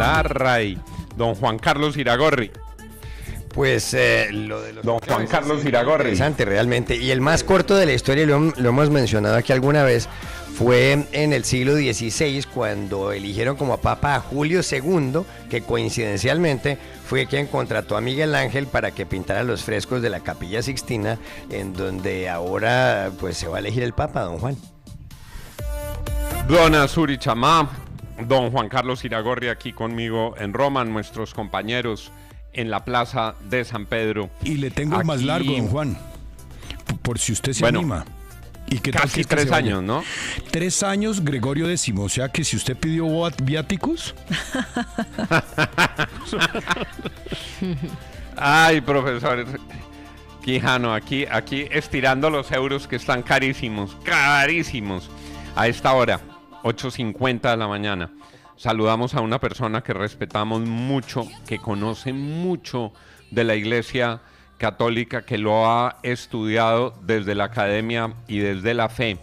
la RAI. Don Juan Carlos Iragorri. Pues lo de los Don Juan Carlos Iragorri. Interesante realmente. Y el más corto de la historia, lo hemos mencionado aquí alguna vez, fue en el siglo XVI cuando eligieron como papa a Julio II, que coincidencialmente fue quien contrató a Miguel Ángel para que pintara los frescos de la Capilla Sixtina, en donde ahora pues se va a elegir el papa, don Juan. Don Azuri Chamá, don Juan Carlos Iragorri aquí conmigo en Roma, nuestros compañeros en la plaza de San Pedro. Y le tengo aquí, más largo, don Juan, por si usted se anima. ¿Y qué tal casi 3 años, ¿no? 3 años, Gregorio X, o sea que si usted pidió viáticos. Ay, profesor Quijano, aquí estirando los euros que están carísimos, a esta hora, 8:50 de la mañana. Saludamos a una persona que respetamos mucho, que conoce mucho de la Iglesia Católica, que lo ha estudiado desde la academia y desde la fe,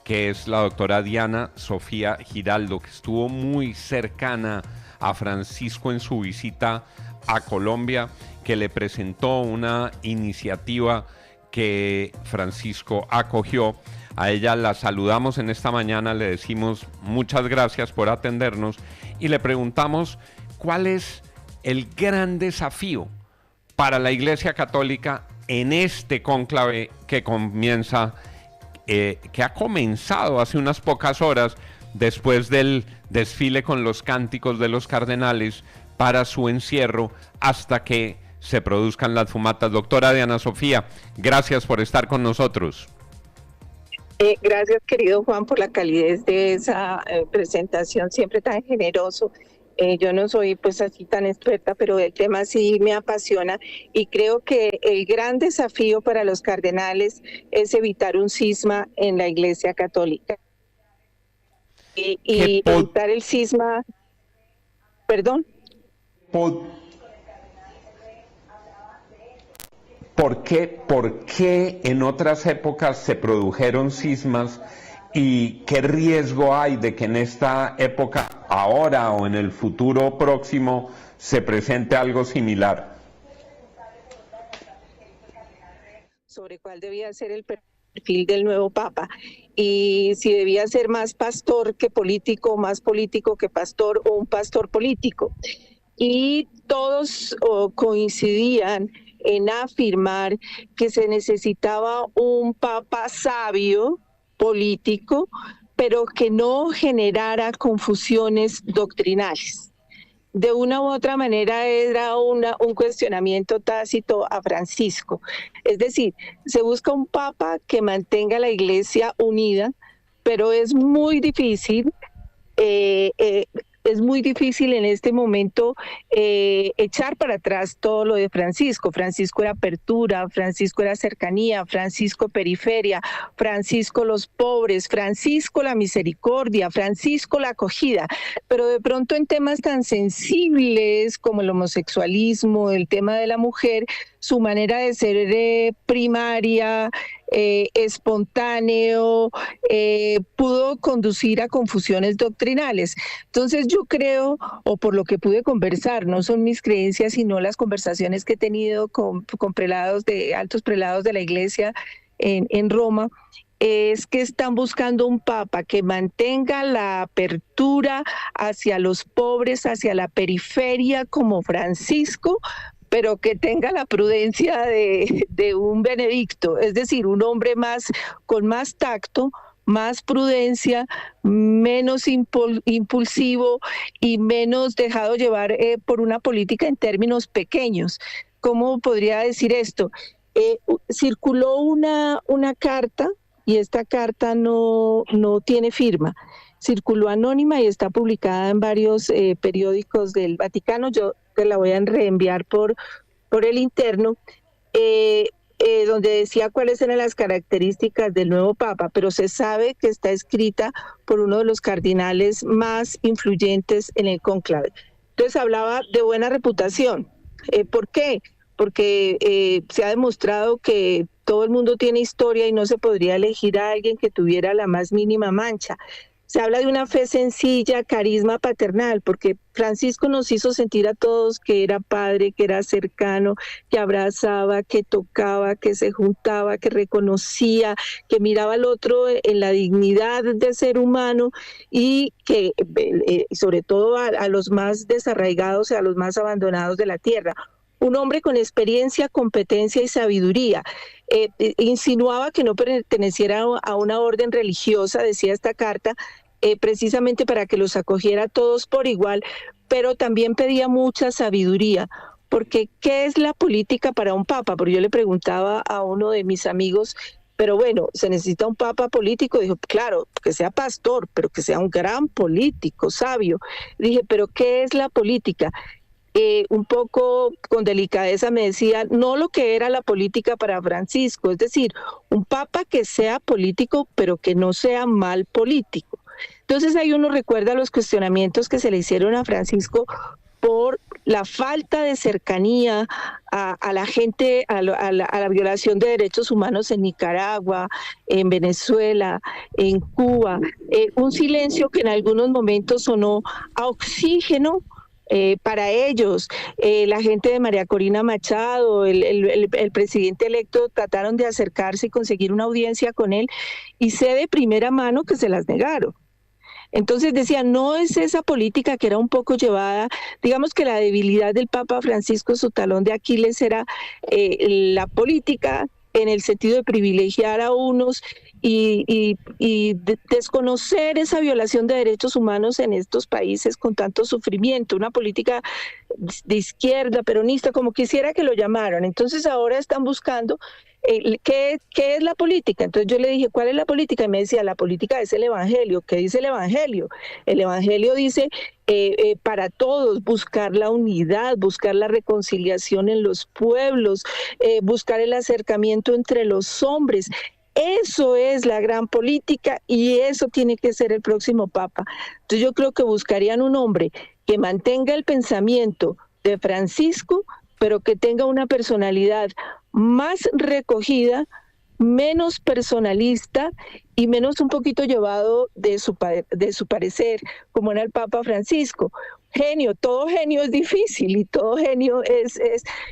que es la doctora Diana Sofía Giraldo, que estuvo muy cercana a Francisco en su visita a Colombia, que le presentó una iniciativa que Francisco acogió. A ella la saludamos en esta mañana, le decimos muchas gracias por atendernos y le preguntamos cuál es el gran desafío para la Iglesia Católica en este cónclave que comienza, que ha comenzado hace unas pocas horas después del desfile con los cánticos de los cardenales para su encierro hasta que se produzcan las fumatas. Doctora Diana Sofía, gracias por estar con nosotros. Gracias, querido Juan, por la calidez de esa presentación, siempre tan generoso. Yo no soy pues así tan experta, pero el tema sí me apasiona y creo que el gran desafío para los cardenales es evitar un cisma en la Iglesia Católica. Y evitar el cisma, perdón. ¿Por qué en otras épocas se produjeron cismas y qué riesgo hay de que en esta época, ahora o en el futuro próximo, se presente algo similar? Sobre cuál debía ser el perfil del nuevo Papa y si debía ser más pastor que político, más político que pastor o un pastor político. Y todos coincidían en afirmar que se necesitaba un papa sabio, político, pero que no generara confusiones doctrinales. De una u otra manera era un cuestionamiento tácito a Francisco. Es decir, se busca un papa que mantenga la Iglesia unida, pero es muy difícil en este momento echar para atrás todo lo de Francisco. Francisco era apertura, Francisco era cercanía, Francisco periferia, Francisco los pobres, Francisco la misericordia, Francisco la acogida. Pero de pronto en temas tan sensibles como el homosexualismo, el tema de la mujer, su manera de ser primaria, espontáneo, pudo conducir a confusiones doctrinales. Entonces yo creo, o por lo que pude conversar, no son mis creencias, sino las conversaciones que he tenido con prelados, altos prelados de la Iglesia en Roma, es que están buscando un papa que mantenga la apertura hacia los pobres, hacia la periferia como Francisco, pero que tenga la prudencia de un Benedicto, es decir, un hombre con más tacto, más prudencia, menos impulsivo y menos dejado llevar por una política en términos pequeños. ¿Cómo podría decir esto? Circuló una carta y esta carta no tiene firma. Circuló anónima y está publicada en varios periódicos del Vaticano. Yo te la voy a reenviar por el interno, donde decía cuáles eran las características del nuevo Papa, pero se sabe que está escrita por uno de los cardinales más influyentes en el cónclave. Entonces hablaba de buena reputación. ¿Por qué? Porque se ha demostrado que todo el mundo tiene historia y no se podría elegir a alguien que tuviera la más mínima mancha. Se habla de una fe sencilla, carisma paternal, porque Francisco nos hizo sentir a todos que era padre, que era cercano, que abrazaba, que tocaba, que se juntaba, que reconocía, que miraba al otro en la dignidad de ser humano y que sobre todo a los más desarraigados y a los más abandonados de la tierra. Un hombre con experiencia, competencia y sabiduría. Insinuaba que no perteneciera a una orden religiosa, decía esta carta, precisamente para que los acogiera a todos por igual, pero también pedía mucha sabiduría. Porque, ¿qué es la política para un papa? Porque yo le preguntaba a uno de mis amigos, pero bueno, ¿se necesita un papa político? Dijo, claro, que sea pastor, pero que sea un gran político, sabio. Dije, ¿pero qué es la política? Un poco con delicadeza me decía, no lo que era la política para Francisco, es decir, un papa que sea político, pero que no sea mal político. Entonces ahí uno recuerda los cuestionamientos que se le hicieron a Francisco por la falta de cercanía a la gente, a la violación de derechos humanos en Nicaragua, en Venezuela, en Cuba, un silencio que en algunos momentos sonó a oxígeno para ellos. La gente de María Corina Machado, el presidente electo, trataron de acercarse y conseguir una audiencia con él, y sé de primera mano que se las negaron. Entonces decía, no es esa política que era un poco llevada, digamos que la debilidad del Papa Francisco, su talón de Aquiles era la política en el sentido de privilegiar a unos y desconocer esa violación de derechos humanos en estos países con tanto sufrimiento, una política de izquierda, peronista, como quisiera que lo llamaran. Entonces ahora están buscando ¿qué es la política? Entonces yo le dije, ¿cuál es la política? Y me decía, la política es el evangelio. ¿Qué dice el evangelio? El evangelio dice para todos, buscar la unidad, buscar la reconciliación en los pueblos, buscar el acercamiento entre los hombres. Eso es la gran política y eso tiene que ser el próximo papa. Entonces yo creo que buscarían un hombre que mantenga el pensamiento de Francisco, pero que tenga una personalidad más recogida, menos personalista y menos un poquito llevado de su parecer, como era el Papa Francisco. Genio, todo genio es difícil y todo genio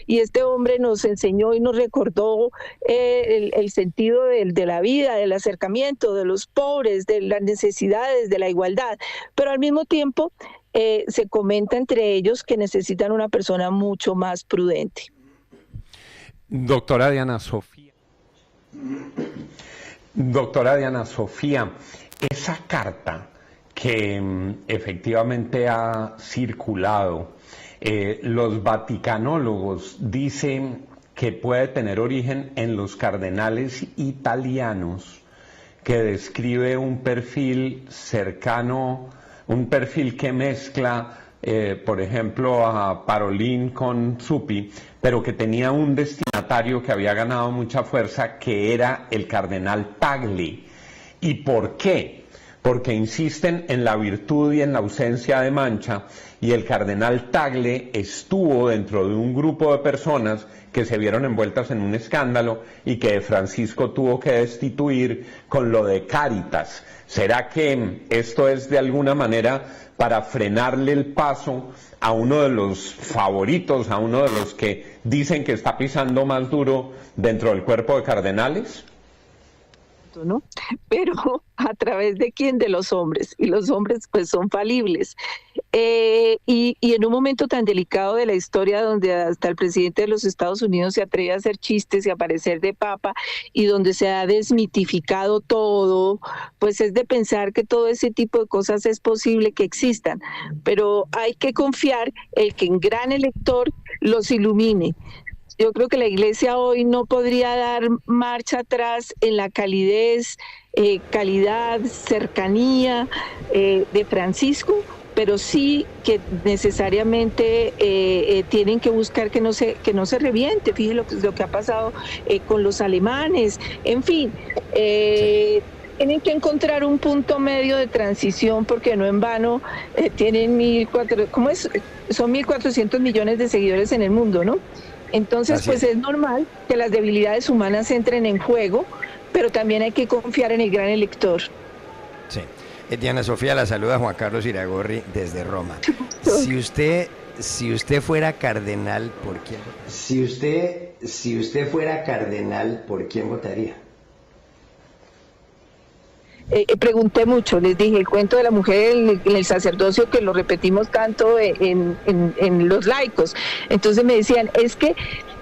y este hombre nos enseñó y nos recordó el sentido de la vida, del acercamiento, de los pobres, de las necesidades, de la igualdad, pero al mismo tiempo se comenta entre ellos que necesitan una persona mucho más prudente. Doctora Diana Sofía, esa carta que efectivamente ha circulado, los vaticanólogos dicen que puede tener origen en los cardenales italianos, que describe un perfil cercano, un perfil que mezcla, por ejemplo, a Parolin con Zuppi, pero que tenía un destinatario que había ganado mucha fuerza, que era el cardenal Tagle. ¿Y por qué? Porque insisten en la virtud y en la ausencia de mancha, y el cardenal Tagle estuvo dentro de un grupo de personas que se vieron envueltas en un escándalo y que Francisco tuvo que destituir con lo de Cáritas. ¿Será que esto es de alguna manera para frenarle el paso a uno de los favoritos, a uno de los que dicen que está pisando más duro dentro del cuerpo de cardenales? ¿No? Pero a través de quién, de los hombres, y los hombres pues son falibles, y en un momento tan delicado de la historia donde hasta el presidente de los Estados Unidos se atreve a hacer chistes y a aparecer de papa, y donde se ha desmitificado todo, pues es de pensar que todo ese tipo de cosas es posible que existan, pero hay que confiar en que el gran elector los ilumine. Yo creo que la Iglesia hoy no podría dar marcha atrás en la calidez, calidad, cercanía de Francisco, pero sí que necesariamente tienen que buscar que no se reviente. Fíjense lo que ha pasado con los alemanes, en fin. Tienen que encontrar un punto medio de transición, porque no en vano tienen son 1.400 millones de seguidores en el mundo, ¿no? Entonces, pues es normal que las debilidades humanas entren en juego, pero también hay que confiar en el gran elector. Sí. Diana Sofía, la saluda Juan Carlos Iragorri desde Roma. Si usted fuera cardenal, ¿por quién? Si usted fuera cardenal, ¿por quién votaría? Pregunté mucho, les dije, el cuento de la mujer en el sacerdocio, que lo repetimos tanto en los laicos. Entonces me decían, es que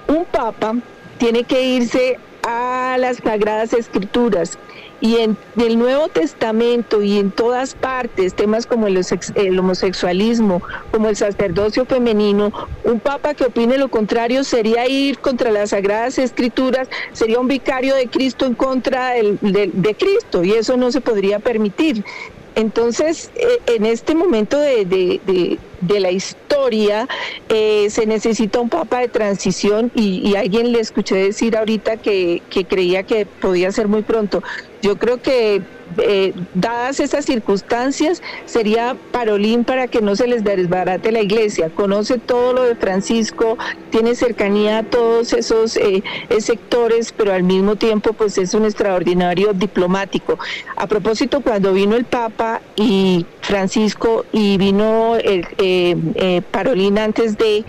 un papa tiene que irse a las Sagradas Escrituras, y en el Nuevo Testamento y en todas partes, temas como el homosexualismo, como el sacerdocio femenino, un papa que opine lo contrario sería ir contra las Sagradas Escrituras, sería un vicario de Cristo en contra de Cristo, y eso no se podría permitir. Entonces, en este momento de la historia, se necesita un papa de transición, y alguien le escuché decir ahorita que creía que podía ser muy pronto. Yo creo que dadas esas circunstancias, sería parolín para que no se les desbarate la iglesia. Conoce todo lo de Francisco, tiene cercanía a todos esos sectores, pero al mismo tiempo pues es un extraordinario diplomático. A propósito, cuando vino el Papa y Francisco y vino Parolín antes de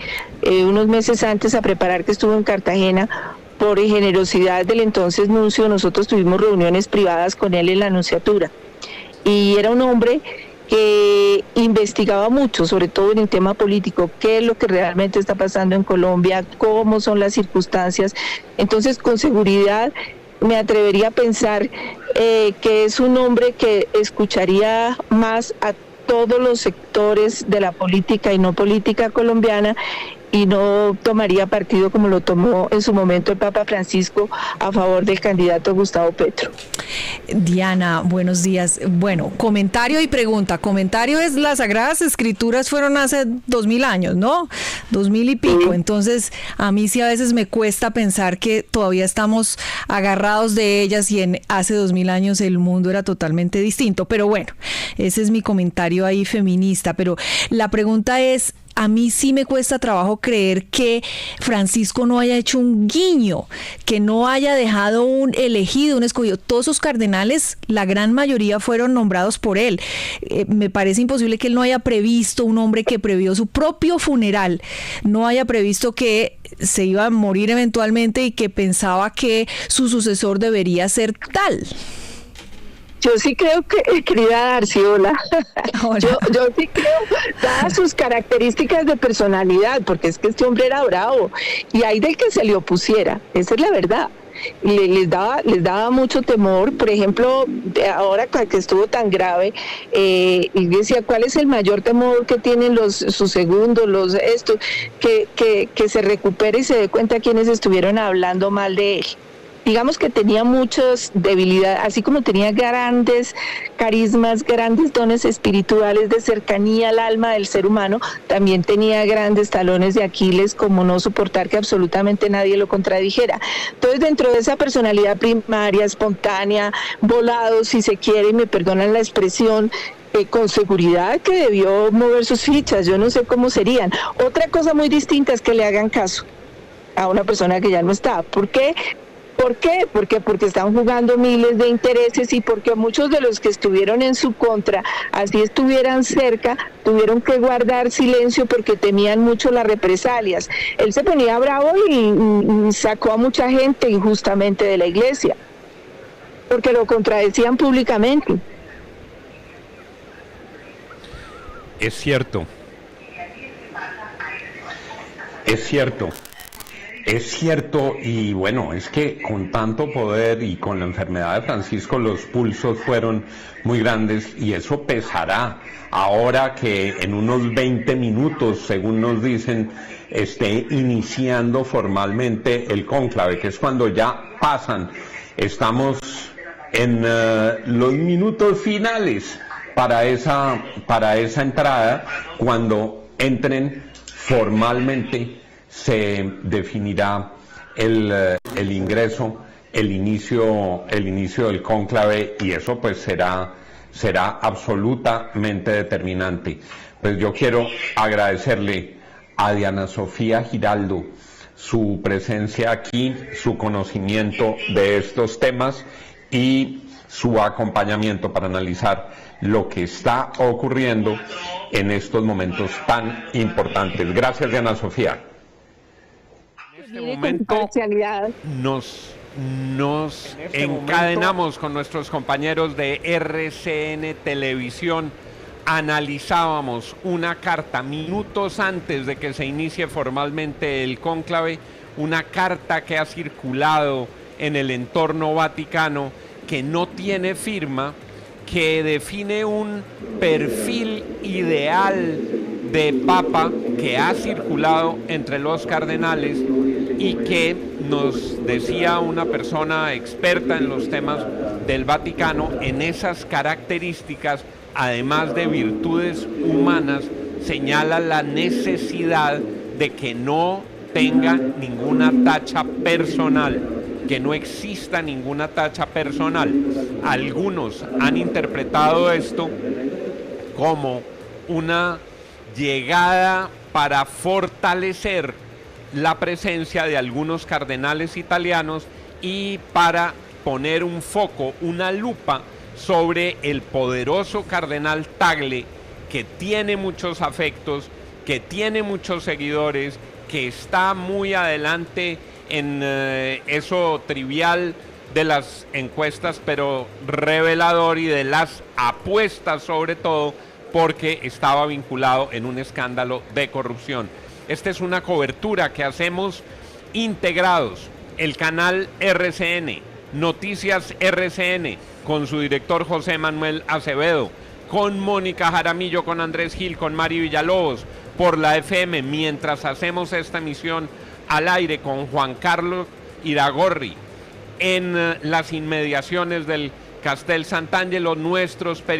unos meses antes a preparar, que estuvo en Cartagena, por generosidad del entonces nuncio, nosotros tuvimos reuniones privadas con él en la nunciatura. Y era un hombre que investigaba mucho, sobre todo en el tema político, qué es lo que realmente está pasando en Colombia, cómo son las circunstancias. Entonces, con seguridad, me atrevería a pensar que es un hombre que escucharía más a todos los sectores de la política y no política colombiana, y no tomaría partido como lo tomó en su momento el Papa Francisco a favor del candidato Gustavo Petro. Diana, buenos días. Bueno, comentario y pregunta. Comentario es: las Sagradas Escrituras fueron hace 2000 años, ¿no? 2000 y pico. Sí. Entonces, a mí sí a veces me cuesta pensar que todavía estamos agarrados de ellas, y en hace 2000 años el mundo era totalmente distinto. Pero bueno, ese es mi comentario ahí feminista. Pero la pregunta es: a mí sí me cuesta trabajo creer que Francisco no haya hecho un guiño, que no haya dejado un elegido, un escogido. Todos sus cardenales, la gran mayoría fueron nombrados por él. Me parece imposible que él no haya previsto, un hombre que previó su propio funeral, no haya previsto que se iba a morir eventualmente y que pensaba que su sucesor debería ser tal. Yo sí creo que, querida Darcy, hola. Yo sí creo, dadas sus características de personalidad, porque es que este hombre era bravo, y hay del que se le opusiera, esa es la verdad. Les daba mucho temor. Por ejemplo, ahora que estuvo tan grave, y decía, ¿cuál es el mayor temor que tienen sus segundos, que se recupere y se dé cuenta quienes estuvieron hablando mal de él? Digamos que tenía muchas debilidades, así como tenía grandes carismas, grandes dones espirituales de cercanía al alma del ser humano, también tenía grandes talones de Aquiles, como no soportar que absolutamente nadie lo contradijera. Entonces, dentro de esa personalidad primaria, espontánea, volado, si se quiere, y me perdonan la expresión, con seguridad que debió mover sus fichas, yo no sé cómo serían. Otra cosa muy distinta es que le hagan caso a una persona que ya no está. ¿Por qué? ¿Por qué? Porque están jugando miles de intereses, y porque muchos de los que estuvieron en su contra, así estuvieran cerca, tuvieron que guardar silencio porque temían mucho las represalias. Él se ponía bravo y sacó a mucha gente injustamente de la iglesia, porque lo contradecían públicamente. Es cierto. Es cierto. Es cierto, y bueno, es que con tanto poder y con la enfermedad de Francisco, los pulsos fueron muy grandes, y eso pesará ahora que en unos 20 minutos, según nos dicen, esté iniciando formalmente el cónclave, que es cuando ya pasan. Estamos en los minutos finales para esa entrada. Cuando entren formalmente se definirá el ingreso, el inicio del cónclave, y eso pues será absolutamente determinante. Pues yo quiero agradecerle a Diana Sofía Giraldo su presencia aquí, su conocimiento de estos temas, y su acompañamiento para analizar lo que está ocurriendo en estos momentos tan importantes. Gracias, Diana Sofía. En este momento nos encadenamos con nuestros compañeros de RCN Televisión. Analizábamos una carta minutos antes de que se inicie formalmente el cónclave, una carta que ha circulado en el entorno vaticano, que no tiene firma, que define un perfil ideal de papa que ha circulado entre los cardenales y que nos decía una persona experta en los temas del Vaticano, en esas características, además de virtudes humanas, señala la necesidad de que no tenga ninguna tacha personal, que no exista ninguna tacha personal. Algunos han interpretado esto como una llegada para fortalecer la presencia de algunos cardenales italianos y para poner un foco, una lupa sobre el poderoso cardenal Tagle, que tiene muchos afectos, que tiene muchos seguidores, que está muy adelante en eso trivial de las encuestas, pero revelador, y de las apuestas sobre todo, porque estaba vinculado en un escándalo de corrupción. Esta es una cobertura que hacemos integrados, el canal RCN, Noticias RCN, con su director José Manuel Acevedo, con Mónica Jaramillo, con Andrés Gil, con Mari Villalobos, por la FM, mientras hacemos esta emisión al aire con Juan Carlos Iragorri, en las inmediaciones del Castel Sant'Angelo, nuestros periodistas